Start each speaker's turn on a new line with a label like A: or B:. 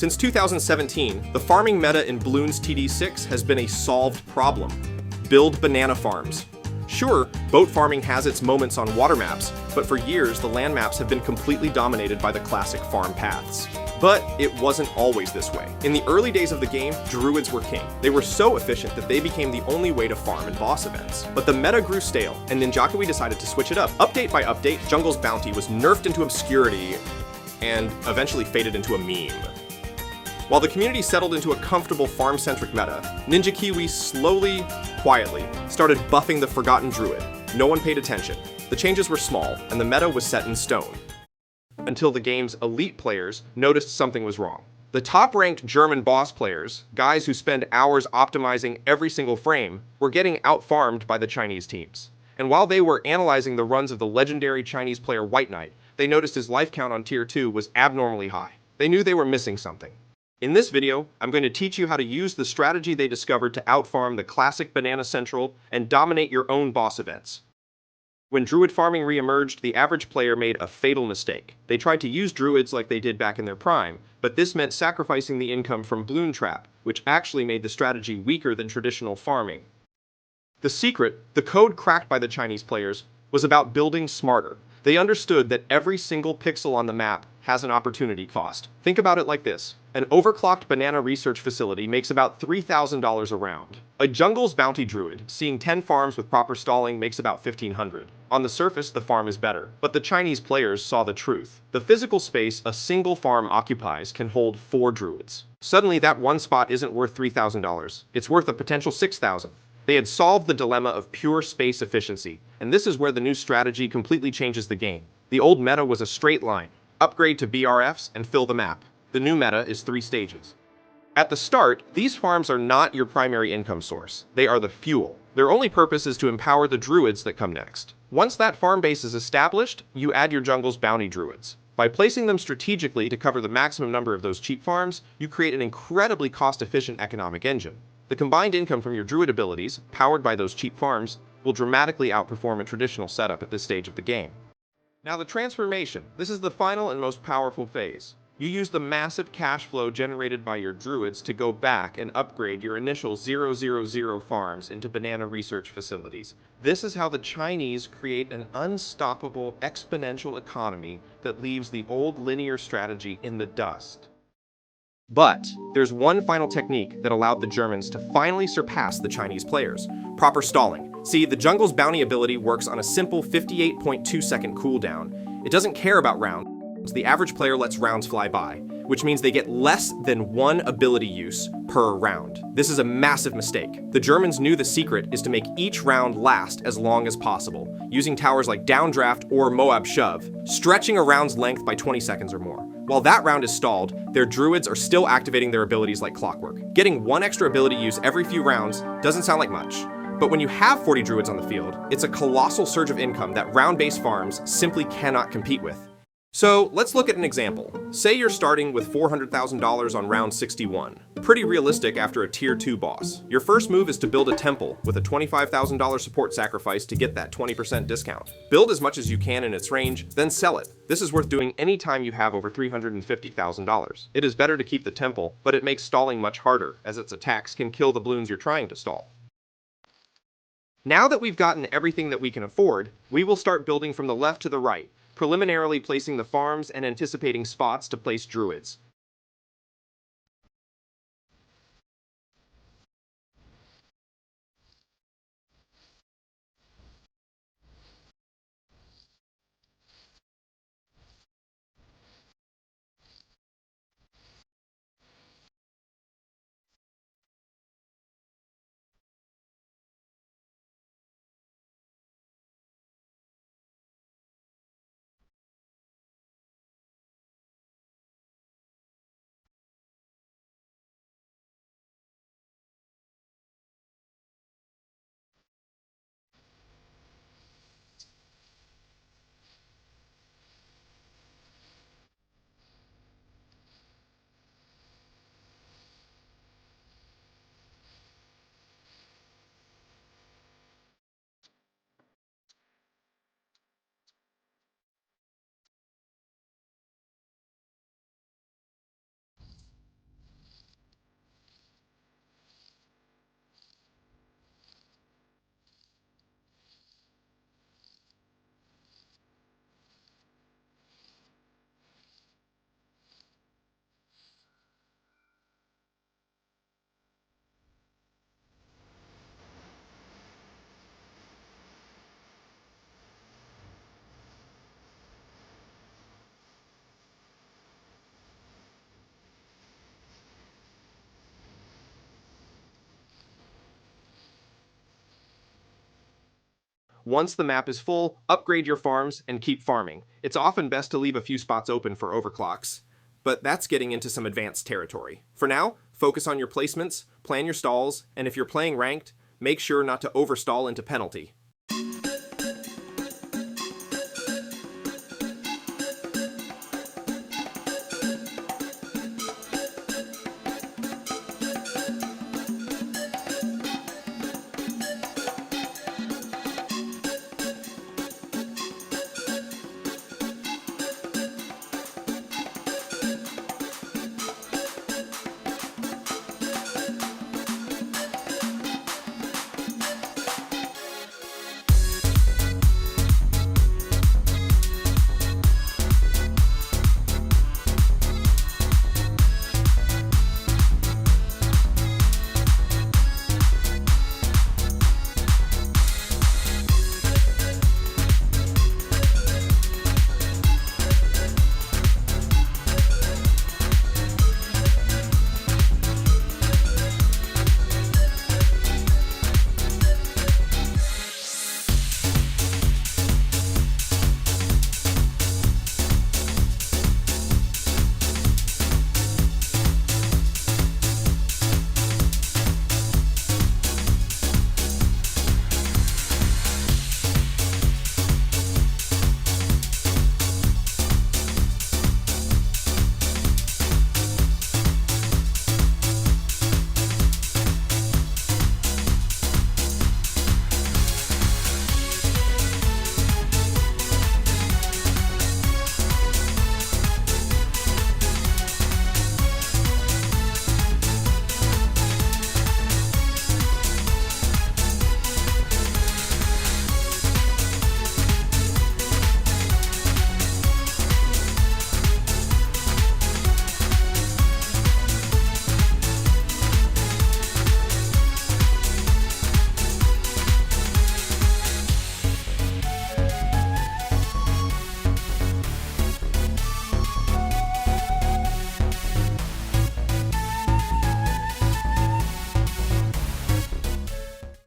A: Since 2017, the farming meta in Bloons TD 6 has been a solved problem. Build banana farms. Sure, boat farming has its moments on water maps, but for years the land maps have been completely dominated by the classic farm paths. But it wasn't always this way. In the early days of the game, Druids were king. They were so efficient that they became the only way to farm in boss events. But the meta grew stale, and Ninjakuwi decided to switch it up. Update by update, Jungle's Bounty was nerfed into obscurity, and eventually faded into a meme. While the community settled into a comfortable farm-centric meta, Ninjakuwi slowly, quietly, started buffing the forgotten Druid. No one paid attention. The changes were small, and the meta was set in stone. Until the game's elite players noticed something was wrong. The top-ranked German boss players, guys who spend hours optimizing every single frame, were getting out-farmed by the Chinese teams. And while they were analyzing the runs of the legendary Chinese player White Knight, they noticed his life count on tier 2 was abnormally high. They knew they were missing something. In this video, I'm going to teach you how to use the strategy they discovered to outfarm the classic Banana Central and dominate your own boss events. When Druid Farming re-emerged, the average player made a fatal mistake. They tried to use Druids like they did back in their prime, but this meant sacrificing the income from Bloon Trap, which actually made the strategy weaker than traditional farming. The secret, the code cracked by the Chinese players, was about building smarter. They understood that every single pixel on the map has an opportunity cost. Think about it like this. An overclocked banana research facility makes about $3,000 a round. A jungle's Bounty Druid, seeing 10 farms with proper stalling, makes about $1,500. On the surface, the farm is better, but the Chinese players saw the truth. The physical space a single farm occupies can hold 4 Druids. Suddenly, that one spot isn't worth $3,000. It's worth a potential $6,000. They had solved the dilemma of pure space efficiency, and this is where the new strategy completely changes the game. The old meta was a straight line. Upgrade to BRFs and fill the map. The new meta is 3 stages. At the start, these farms are not your primary income source. They are the fuel. Their only purpose is to empower the Druids that come next. Once that farm base is established, you add your jungle's Bounty Druids. By placing them strategically to cover the maximum number of those cheap farms, you create an incredibly cost-efficient economic engine. The combined income from your Druid abilities, powered by those cheap farms, will dramatically outperform a traditional setup at this stage of the game. Now the transformation. This is the final and most powerful phase. You use the massive cash flow generated by your Druids to go back and upgrade your initial 000 farms into banana research facilities. This is how the Chinese create an unstoppable exponential economy that leaves the old linear strategy in the dust. But there's one final technique that allowed the Germans to finally surpass the Chinese players: proper stalling. See, the jungle's bounty ability works on a simple 58.2 second cooldown. It doesn't care about rounds. The average player lets rounds fly by, which means they get less than 1 ability use per round. This is a massive mistake. The Germans knew the secret is to make each round last as long as possible, using towers like Downdraft or Moab Shove, stretching a round's length by 20 seconds or more. While that round is stalled, their Druids are still activating their abilities like clockwork. Getting 1 extra ability use every few rounds doesn't sound like much. But when you have 40 Druids on the field, it's a colossal surge of income that round-based farms simply cannot compete with. So let's look at an example. Say you're starting with $400,000 on round 61. Pretty realistic after a tier 2 boss. Your first move is to build a temple with a $25,000 support sacrifice to get that 20% discount. Build as much as you can in its range, then sell it. This is worth doing anytime you have over $350,000. It is better to keep the temple, but it makes stalling much harder, as its attacks can kill the Bloons you're trying to stall. Now that we've gotten everything that we can afford, we will start building from the left to the right, preliminarily placing the farms and anticipating spots to place Druids. Once the map is full, upgrade your farms and keep farming. It's often best to leave a few spots open for overclocks. But that's getting into some advanced territory. For now, focus on your placements, plan your stalls, and if you're playing ranked, make sure not to overstall into penalty.